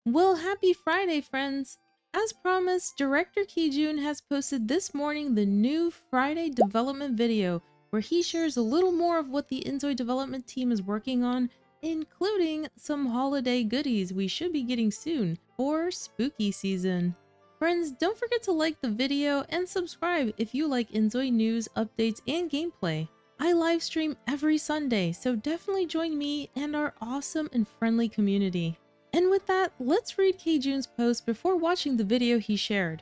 Well, happy Friday, friends! As promised, Director Kijun has posted this morning the new Friday development video, where he shares a little more of what the inZOI development team is working on, including some holiday goodies we should be getting soon for spooky season. Friends, don't forget to like the video and subscribe if you like inZOI news, updates, and gameplay. I live stream every Sunday, so definitely join me and our awesome and friendly community. And with that, let's read Kijun's post before watching the video he shared.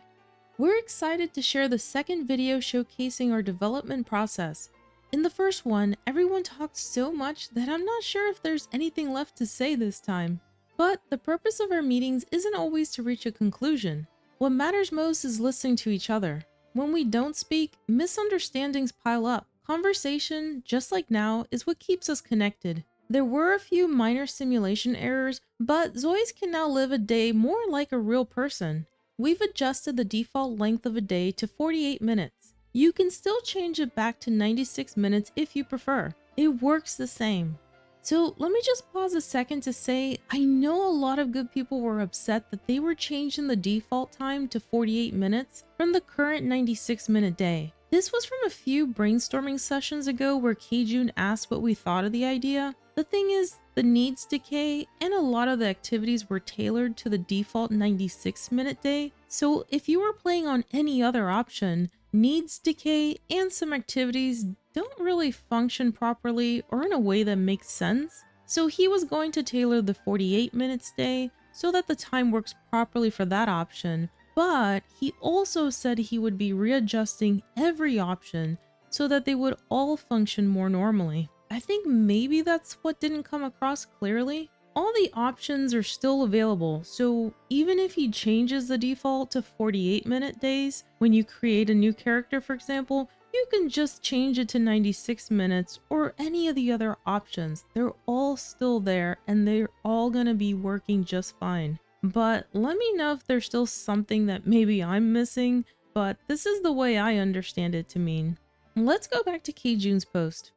We're excited to share the second video showcasing our development process. In the first one, everyone talked so much that I'm not sure if there's anything left to say this time. But the purpose of our meetings isn't always to reach a conclusion. What matters most is listening to each other. When we don't speak, misunderstandings pile up. Conversation, just like now, is what keeps us connected. There were a few minor simulation errors, but Zois can now live a day more like a real person. We've adjusted the default length of a day to 48 minutes. You can still change it back to 96 minutes if you prefer. It works the same. So let me just pause a second to say, I know a lot of good people were upset that they were changing the default time to 48 minutes from the current 96-minute day. This was from a few brainstorming sessions ago where Kijun asked what we thought of the idea. The thing is, the needs decay and a lot of the activities were tailored to the default 96-minute day, so if you were playing on any other option, needs decay and some activities don't really function properly or in a way that makes sense. So he was going to tailor the 48-minute stay so that the time works properly for that option, but he also said he would be readjusting every option so that they would all function more normally. I think maybe that's what didn't come across clearly. All the options are still available, so even if he changes the default to 48-minute days, when you create a new character for example, you can just change it to 96 minutes or any of the other options. They're all still there and they're all gonna be working just fine. But let me know if there's still something that maybe I'm missing, but this is the way I understand it to mean. Let's go back to Kijun's post.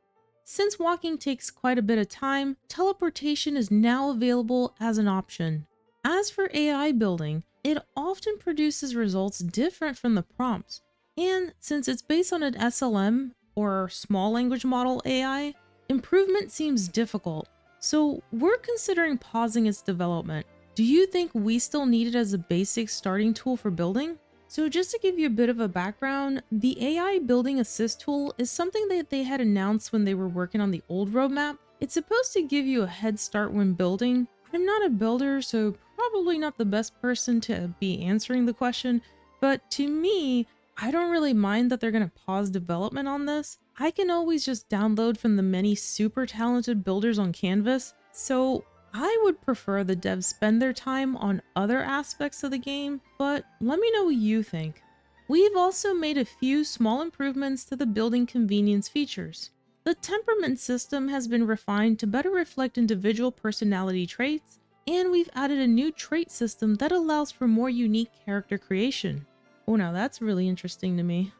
Since walking takes quite a bit of time, teleportation is now available as an option. As for AI building, it often produces results different from the prompts, and since it's based on an SLM or small language model AI, improvement seems difficult. So we're considering pausing its development. Do you think we still need it as a basic starting tool for building? So just to give you a bit of a background, the AI building assist tool is something that they had announced when they were working on the old roadmap. It's supposed to give you a head start when building. I'm not a builder, so probably not the best person to be answering the question, but to me, I don't really mind that they're going to pause development on this. I can always just download from the many super talented builders on Canvas, so I would prefer the devs spend their time on other aspects of the game, but let me know what you think. We've also made a few small improvements to the building convenience features. The temperament system has been refined to better reflect individual personality traits, and we've added a new trait system that allows for more unique character creation. Oh, now that's really interesting to me.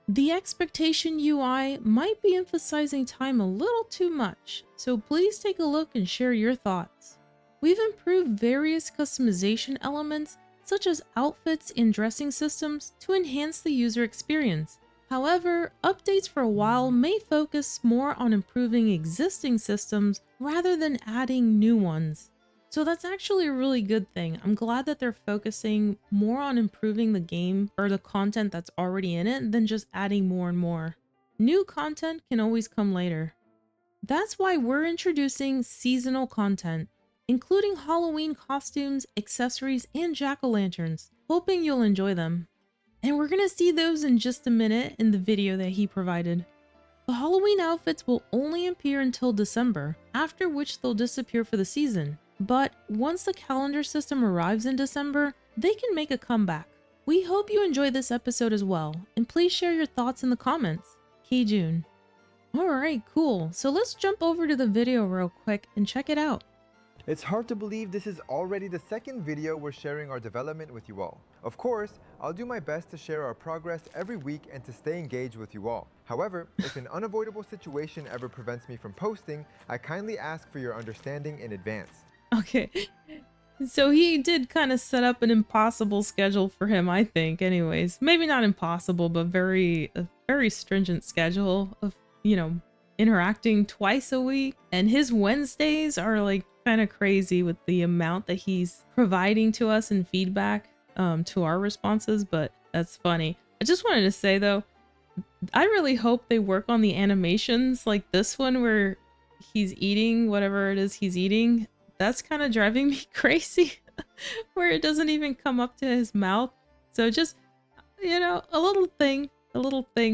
The expectation UI might be emphasizing time a little too much, so please take a look and share your thoughts. We've improved various customization elements such as outfits and dressing systems to enhance the user experience. However, updates for a while may focus more on improving existing systems rather than adding new ones. So that's actually a really good thing. I'm glad that they're focusing more on improving the game or the content that's already in it than just adding more and more. New content can always come later. That's why we're introducing seasonal content, including Halloween costumes, accessories, and jack-o'-lanterns, hoping you'll enjoy them. And we're gonna see those in just a minute in the video that he provided. The Halloween outfits will only appear until December, after which they'll disappear for the season. But once the calendar system arrives in December, they can make a comeback. We hope you enjoy this episode as well, and please share your thoughts in the comments. Kijun. Alright, cool. So let's jump over to the video real quick and check it out. It's hard to believe this is already the second video we're sharing our development with you all. Of course, I'll do my best to share our progress every week and to stay engaged with you all. However, if an unavoidable situation ever prevents me from posting, I kindly ask for your understanding in advance. Okay, So he did kind of set up an impossible schedule for him, I think, anyways. Maybe not impossible, but a very stringent schedule of, you know, interacting twice a week. And his Wednesdays are like kind of crazy with the amount that he's providing to us in feedback to our responses, but that's funny. I just wanted to say though, I really hope they work on the animations like this one where he's eating whatever it is he's eating. That's kind of driving me crazy where it doesn't even come up to his mouth. So just, you know, a little thing,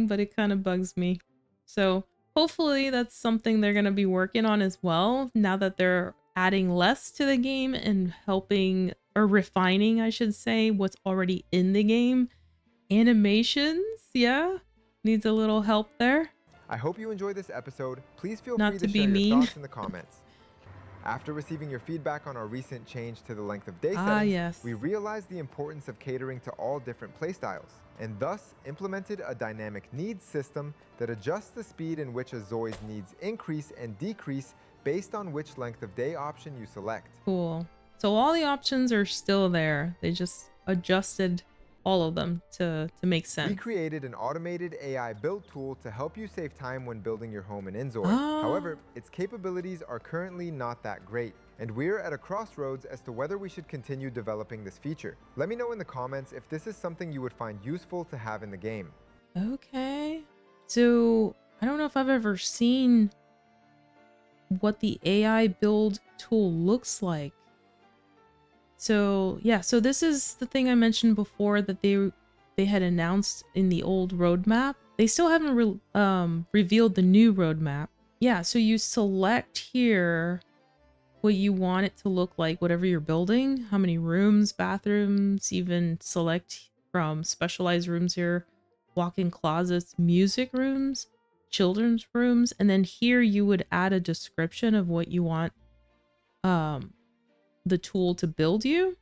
but it kind of bugs me. So hopefully that's something they're going to be working on as well now that they're adding less to the game and helping or refining, I should say, what's already in the game. Animations, yeah, needs a little help there. I hope you enjoyed this episode. Please feel Not free to to be share your mean. thoughts in the comments. After receiving your feedback on our recent change to the length of day Ah, settings, yes. we realized the importance of catering to all different playstyles, and thus implemented a dynamic needs system that adjusts the speed in which a ZOI's needs increase and decrease based on which length of day option you select. Cool. So all the options are still there. They just adjusted all of them to make sense. We created an automated AI build tool to help you save time when building your home in inZOI. Oh. However, its capabilities are currently not that great, and we're at a crossroads as to whether we should continue developing this feature. Let me know in the comments if this is something you would find useful to have in the game. Okay. So I don't know if I've ever seen what the AI build tool looks like. So yeah, so this is the thing I mentioned before that they had announced in the old roadmap. They still haven't revealed the new roadmap. Yeah, so you select here what you want it to look like, whatever you're building, how many rooms, bathrooms, even select from specialized rooms here, walk-in closets, music rooms, children's rooms, and then here you would add a description of what you want the tool to build you.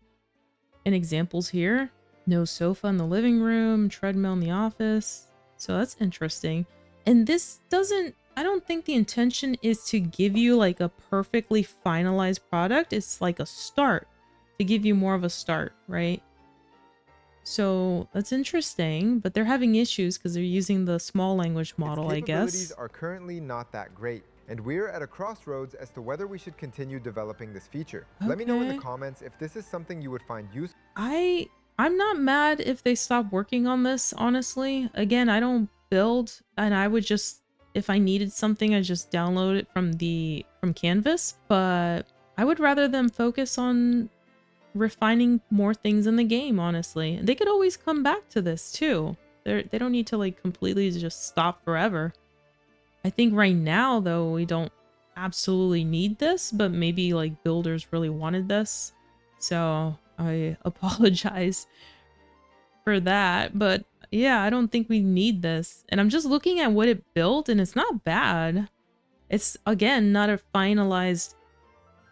And examples here: no sofa in the living room, treadmill in the office. So that's interesting. And this doesn't, I don't think the intention is to give you like a perfectly finalized product. It's like a start, to give you more of a start, right? So that's interesting, but they're having issues because they're using the small language model, I guess. Its capabilities are currently not that great, and we're at a crossroads as to whether we should continue developing this feature. Let me know in the comments if this is something you would find useful. I'm not mad if they stop working on this, honestly. Again, I don't build, and I would just, if I needed something, I just download it from Canvas, but I would rather them focus on refining more things in the game, honestly. They could always come back to this too. They don't need to like completely just stop forever. I think right now though, we don't absolutely need this, but maybe like builders really wanted this. So I apologize for that, but yeah, I don't think we need this. And I'm just looking at what it built and it's not bad. It's again, not a finalized,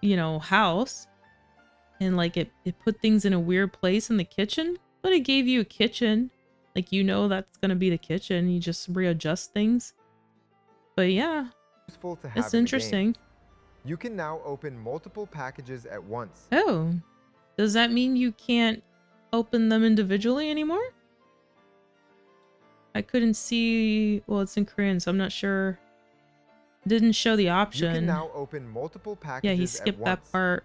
you know, house. And like it put things in a weird place in the kitchen, but it gave you a kitchen. Like, you know, that's going to be the kitchen. You just readjust things. But yeah, it's interesting. You can now open multiple packages at once. Oh, does that mean you can't open them individually anymore? I couldn't see, well, it's in Korean, so I'm not sure. It didn't show the option. You can now open multiple packages. Yeah, he skipped that part.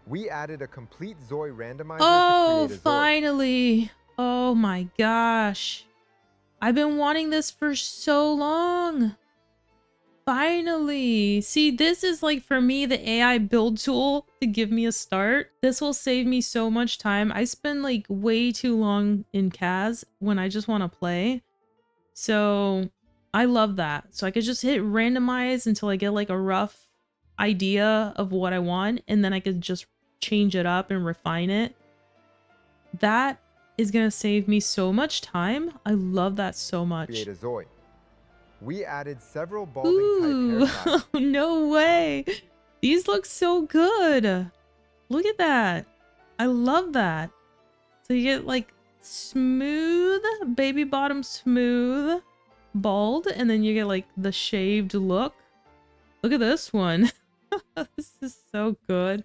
We added a complete ZOI randomizer to create a ZOI. Finally. Oh my gosh. I've been wanting this for so long. Finally. See, this is like for me the AI build tool to give me a start. This will save me so much time. I spend like way too long in CAS when I just want to play. So I love that. So I could just hit randomize until I get like a rough idea of what I want, and then I could just change it up and refine it. That is gonna save me so much time. I love that so much. Create a ZOI. We added several balding type hairstyles. No way. These look so good. Look at that. I love that. So you get like smooth, baby bottom smooth, bald, and then you get like the shaved look. Look at this one. This is so good.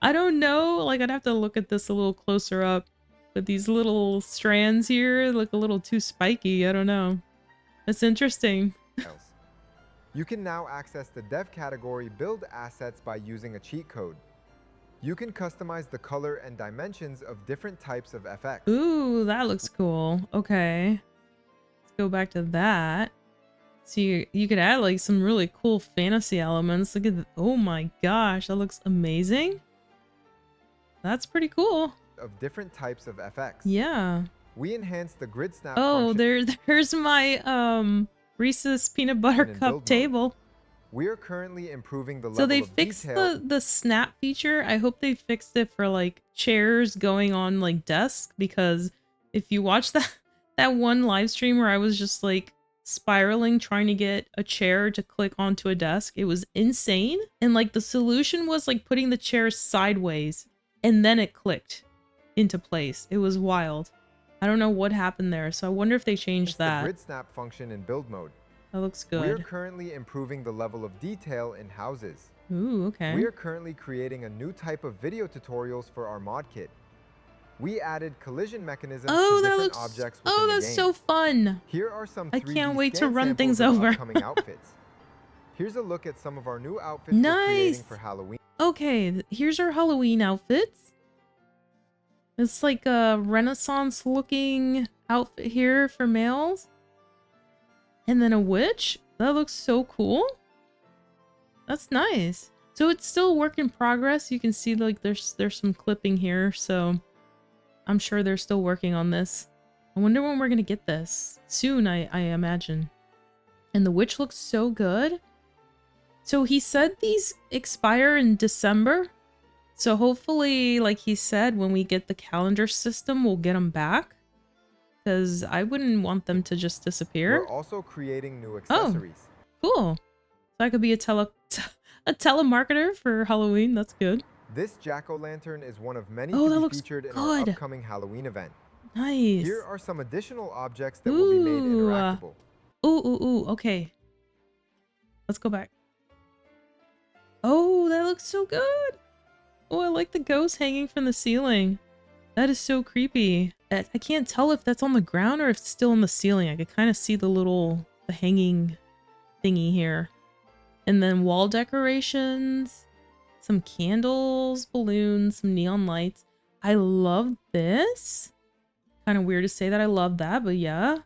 I don't know. Like, I'd have to look at this a little closer up. But these little strands here look a little too spiky. I don't know. That's interesting. You can now access the dev category build assets by using a cheat code. You can customize the color and dimensions of different types of FX. Ooh, that looks cool. Okay. Let's go back to that. So you could add like some really cool fantasy elements. Look at oh my gosh, that looks amazing. That's pretty cool. Of different types of FX. Yeah. We enhanced the grid snap Oh, function. there's my Reese's peanut butter cup table. We are currently improving the level so they of fixed detail. the snap feature. I hope they fixed it for like chairs going on like desks, because if you watch that one live stream where I was just like spiraling trying to get a chair to click onto a desk, it was insane. And like the solution was like putting the chair sideways and then it clicked into place. It was wild. I don't know what happened there, so I wonder if they changed that. The grid snap function in build mode. That looks good. We are currently improving the level of detail in houses. Ooh, okay. We are currently creating a new type of video tutorials for our mod kit. We added collision mechanisms to different objects within the game. That's so fun. Here are some 3D I can't wait to scan run things samples of over. upcoming outfits. Here's a look at some of our new outfits we're creating for Halloween. Okay, here's our Halloween outfits. It's like a Renaissance looking outfit here for males. And then a witch. That looks so cool. That's nice. So it's still a work in progress. You can see like there's some clipping here, so I'm sure they're still working on this. I wonder when we're gonna get this. Soon, I imagine. And the witch looks so good. So he said these expire in December. So hopefully, like he said, when we get the calendar system, we'll get them back. Because I wouldn't want them to just disappear. We're also creating new accessories. Oh, cool. So I could be a telemarketer for Halloween. That's good. This jack-o'-lantern is one of many to be featured in our upcoming Halloween event. Nice. Here are some additional objects that will be made interactable. Ooh, okay. Let's go back. Oh, that looks so good. Oh, I like the ghost hanging from the ceiling. That is so creepy. I can't tell if that's on the ground or if it's still on the ceiling. I could kind of see the hanging thingy here. And then wall decorations, some candles, balloons, some neon lights. I love this. Kind of weird to say that I love that, but yeah.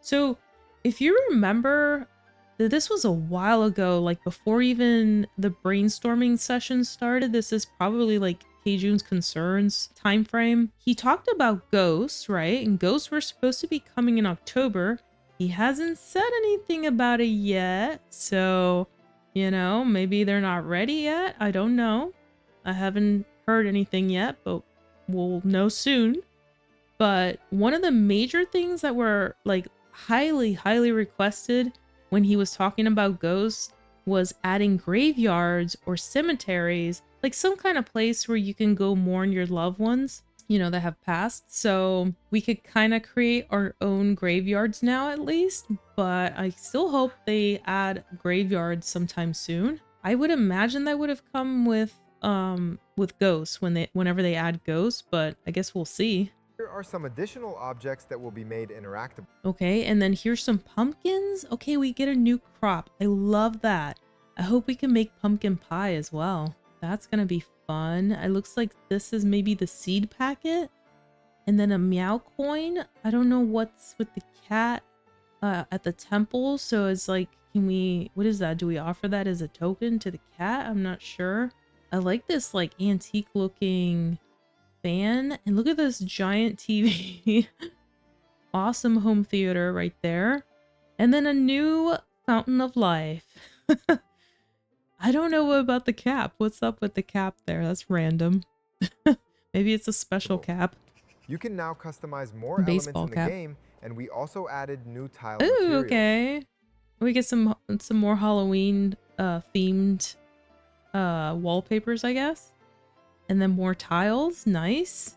So if you remember, this was a while ago, like before even the brainstorming session started. This is probably like K-June's concerns time frame. He talked about ghosts, right? And ghosts were supposed to be coming in October. He hasn't said anything about it yet. So, you know, maybe they're not ready yet. I don't know. I haven't heard anything yet, but we'll know soon. But one of the major things that were like highly requested when he was talking about ghosts was adding graveyards or cemeteries, like some kind of place where you can go mourn your loved ones, you know, that have passed. So we could kind of create our own graveyards now, at least, but I still hope they add graveyards sometime soon. I would imagine that would have come with ghosts whenever they add ghosts, but I guess we'll see. Here are some additional objects that will be made interactable. Okay, and then here's some pumpkins. Okay, we get a new crop. I love that. I hope we can make pumpkin pie as well. That's gonna be fun. It looks like this is maybe the seed packet. And then a meow coin. I don't know what's with the cat at the temple. So it's like, what is that? Do we offer that as a token to the cat? I'm not sure. I like this like antique looking fan, and look at this giant TV. Awesome home theater right there. And then a new fountain of life. I don't know about the cap. What's up with the cap there? That's random. Maybe it's a special cap. You can now customize more elements in the game, and we also added new tile materials. Ooh, okay. We get some more Halloween themed wallpapers, I guess. And then more tiles. Nice.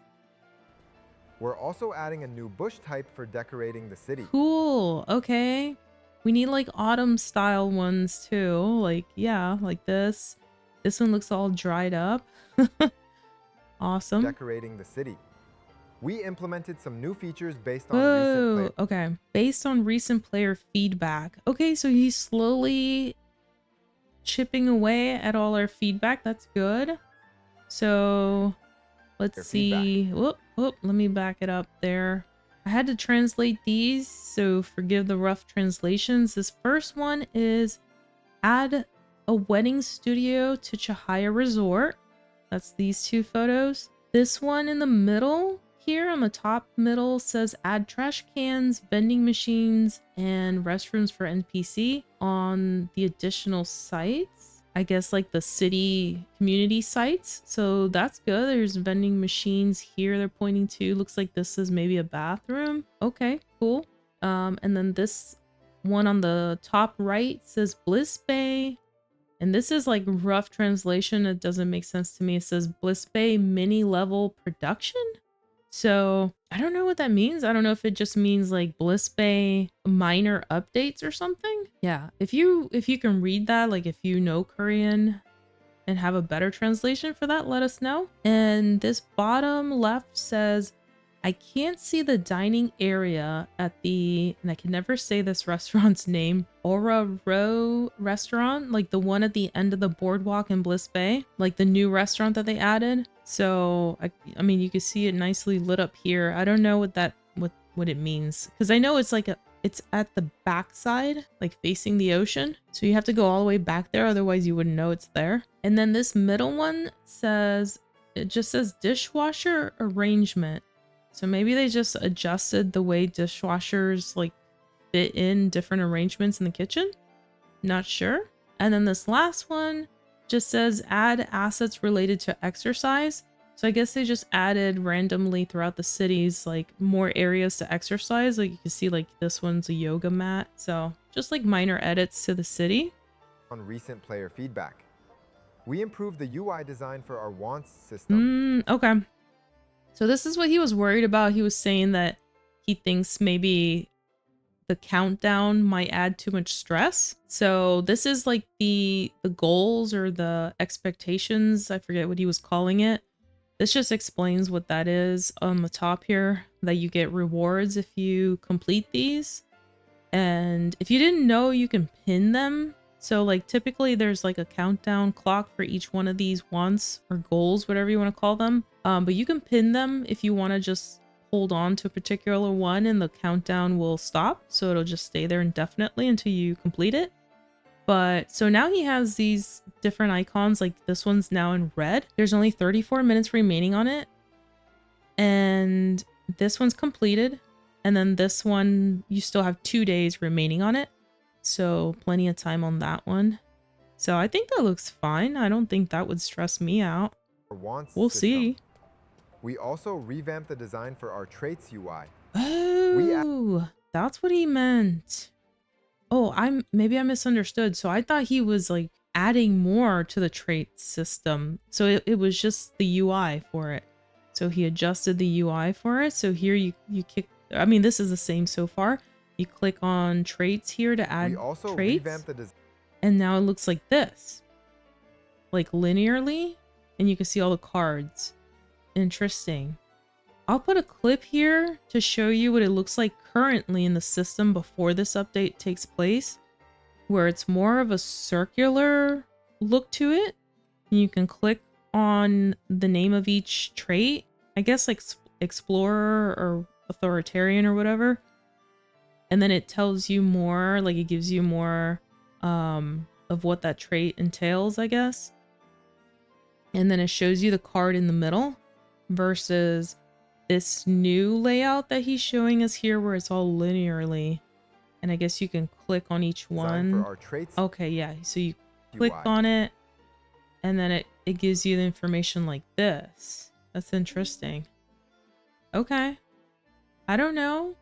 We're also adding a new bush type for decorating the city. Cool. Okay. We need like autumn style ones too. Like, yeah, like this. This one looks all dried up. Awesome. decorating the city. We implemented some new features based on Whoa, recent play. okay. Based on recent player feedback. Okay, so he's slowly chipping away at all our feedback. That's good. So let's see. Whoop, whoop, let me back it up there. I had to translate these, so forgive the rough translations. This first one is add a wedding studio to Chihaya Resort. That's these two photos. This one in the middle here on the top middle says add trash cans, vending machines, and restrooms for NPC on the additional sites. I guess like the city community sites. So that's good. There's vending machines here they're pointing to. Looks like this is maybe a bathroom. Okay, cool. And then this one on the top right says Bliss Bay. And this is like rough translation. It doesn't make sense to me. It says Bliss Bay mini level production. So I don't know what that means. I don't know if it just means like Bliss Bay minor updates or something. Yeah, if you can read that, like if you know Korean and have a better translation for that, let us know. And this bottom left says, I can't see the dining area at the, and I can never say this restaurant's name, Aura Row restaurant, like the one at the end of the boardwalk in Bliss Bay, like the new restaurant that they added. So, I mean, you can see it nicely lit up here. I don't know what it means, because I know it's like it's at the back side, like facing the ocean. So you have to go all the way back there, otherwise you wouldn't know it's there. And then this middle one says, it just says dishwasher arrangement. So maybe they just adjusted the way dishwashers like fit in different arrangements in the kitchen. Not sure. And then this last one just says add assets related to exercise. So I guess they just added randomly throughout the cities like more areas to exercise. Like you can see like this one's a yoga mat. So just like minor edits to the city. On recent player feedback, we improved the UI design for our wants system. Okay. So this is what he was worried about. He was saying that he thinks maybe the countdown might add too much stress. So this is like the goals or the expectations. I forget what he was calling it. This just explains what that is on the top here, that you get rewards if you complete these. And if you didn't know, you can pin them. So like typically there's like a countdown clock for each one of these wants or goals, whatever you want to call them. But you can pin them if you want to just hold on to a particular one and the countdown will stop. So it'll just stay there indefinitely until you complete it. But so now he has these different icons, like this one's now in red. There's only 34 minutes remaining on it. And this one's completed. And then this one, you still have 2 days remaining on it. So plenty of time on that one. So I think that looks fine. I don't think that would stress me out. We'll see. We also revamped the design for our traits UI. Oh, that's what he meant. Oh, maybe I misunderstood. So I thought he was like adding more to the trait system. So it was just the UI for it. So he adjusted the UI for it. So here you kick, I mean, this is the same so far. You click on traits here to add traits. And now it looks like this. Like linearly. And you can see all the cards. Interesting. I'll put a clip here to show you what it looks like currently in the system before this update takes place, where it's more of a circular look to it. You can click on the name of each trait, I guess like explorer or authoritarian or whatever, and then it tells you more, like it gives you more of what that trait entails, I guess. And then it shows you the card in the middle versus this new layout that he's showing us here where it's all linearly. And I guess you can click on each one. Okay, yeah. So you click on it and then it gives you the information like this. That's interesting. Okay. I don't know.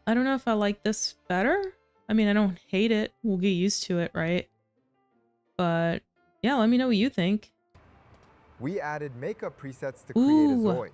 I don't know if I like this better. I mean, I don't hate it. We'll get used to it, right? But yeah, let me know what you think. We added makeup presets to create a ZOI.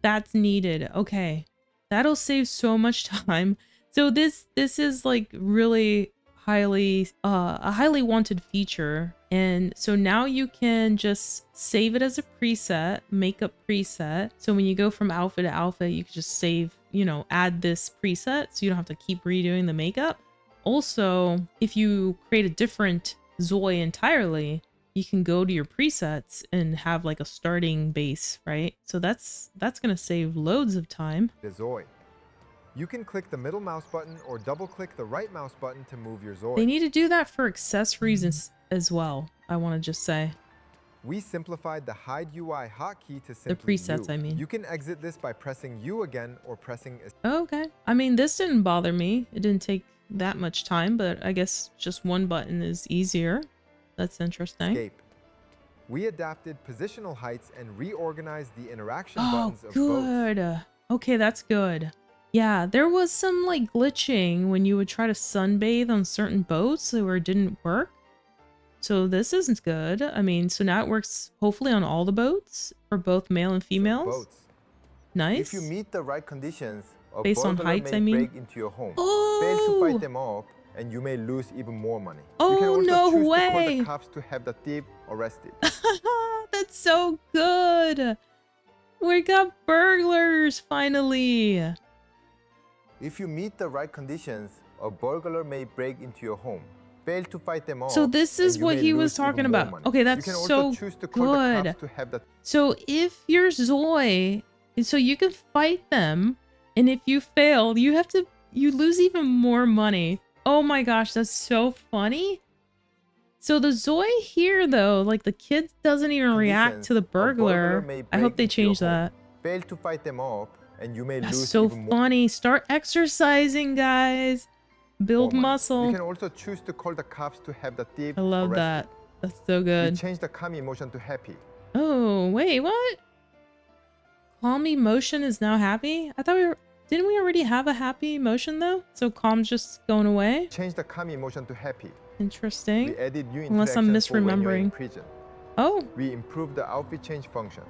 That's needed. Okay. That'll save so much time. So this is like really a highly wanted feature. And so now you can just save it as a preset, makeup preset. So when you go from alpha to alpha, you can just save, you know, add this preset so you don't have to keep redoing the makeup. Also, if you create a different ZOI entirely, you can go to your presets and have like a starting base, right? So that's gonna save loads of time. The ZOI. You can click the middle mouse button or double click the right mouse button to move your ZOI. They need to do that for accessories as well, I want to just say. We simplified the Hide UI hotkey to The simply presets, U. I mean. You can exit this by pressing U again or pressing Okay. I mean, this didn't bother me. It didn't take that much time, but I guess just one button is easier. That's interesting. Escape. We adapted positional heights and reorganized the interaction Oh, buttons of both. good. Okay, that's good. Yeah, there was some like glitching when you would try to sunbathe on certain boats where it didn't work. So this isn't good. I mean, so now it works hopefully on all the boats for both male and females. Nice. If you meet the right conditions, a Based on burglar heights, may I mean. break into your home. Oh! Fail to fight them off, and you may lose even more money. Oh, you can also no choose way. to call the cops to have the thief arrested. That's so good. We got burglars finally. If you meet the right conditions, a burglar may break into your home. Fail to fight them off. So this is what he was talking about. Okay, that's you can so also choose to call good. the cops to have the So if you're ZOI, so you can fight them, and if you fail, you lose even more money. Oh my gosh, that's so funny. So the ZOI here though, like the kid doesn't even react to the burglar. I hope they change that. Fail to fight them off, and you may That's lose so even more funny. Start exercising, guys. Build money. muscle. You can also choose to call the cops to have the thief I love arrested. that. That's so We good. change the calm emotion to happy. Oh, wait, what? Calm emotion is now happy? I thought didn't we already have a happy emotion though? So calm's just going away? Change the calm emotion to happy. Interesting. We added new Unless I'm interactions for when you're in misremembering. prison. Oh, We improved the outfit change function.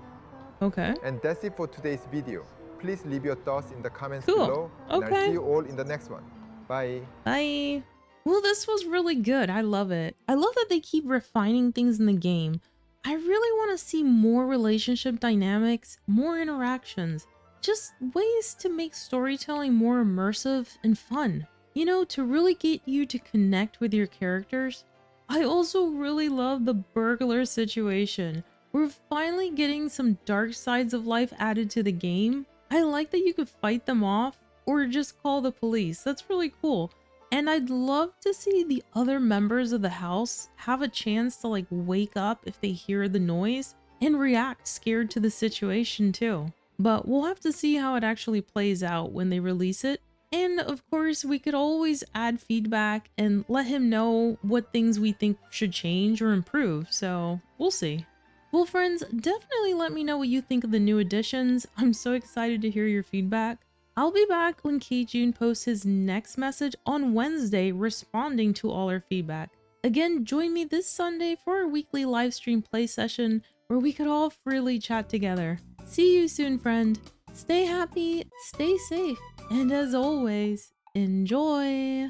okay. And that's it for today's video. Please leave your thoughts in the comments Cool. below. And I'll Okay. see you all in the next one. Bye. Bye. Well, this was really good. I love it. I love that they keep refining things in the game. I really want to see more relationship dynamics, more interactions, just ways to make storytelling more immersive and fun. You know, to really get you to connect with your characters. I also really love the burglar situation. We're finally getting some dark sides of life added to the game. I like that you could fight them off or just call the police. That's really cool. And I'd love to see the other members of the house have a chance to like wake up if they hear the noise and react scared to the situation too. But we'll have to see how it actually plays out when they release it. And of course, we could always add feedback and let him know what things we think should change or improve. So we'll see. Well, friends, definitely let me know what you think of the new additions. I'm so excited to hear your feedback. I'll be back when KCN posts his next message on Wednesday responding to all our feedback. Again, join me this Sunday for our weekly live stream play session where we could all freely chat together. See you soon, friend. Stay happy, stay safe, and as always, enjoy!